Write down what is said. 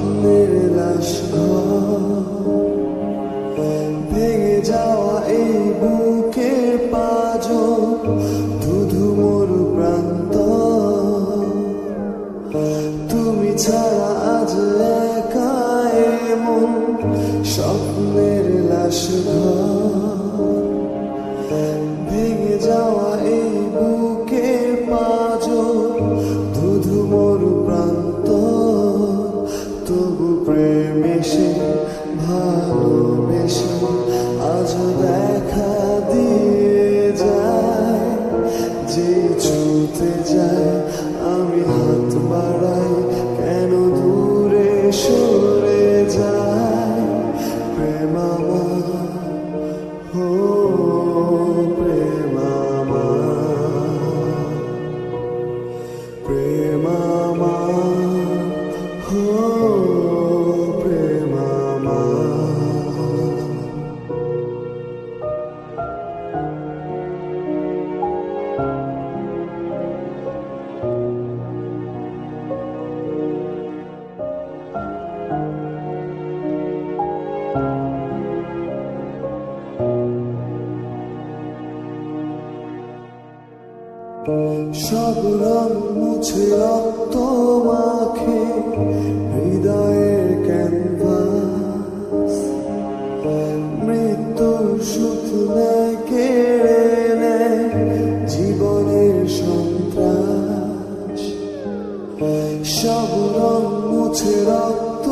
স্বপ্নের লাশ ভেঙে যাওয়া এই বুকের পাঁজর ধুধু মরু প্রান্ত তুমি ছাড়া আজ একা এমন স্বপ্নের লাশ ভেঙে যাওয়া এই বুকের পাঁজর ধুধু মরু প্রান্ত তবু প্রেম এসে ভালোবেসে আজ দেখা দিয়ে যায় যে ছুঁতে যায় আমি হাত বাড়াই কেন দূরে সরে যায় প্রেম আমার ও প্রেম আমার প্রেম আমার ও প্রেম আমার সব রং মুছে রক্ত মাখে হৃদয়ের ক্যানভাস মৃত্যুর সুখ নেয় কেড়ে নেয় জীবনের সন্ত্রাস সব রং মুছে রক্ত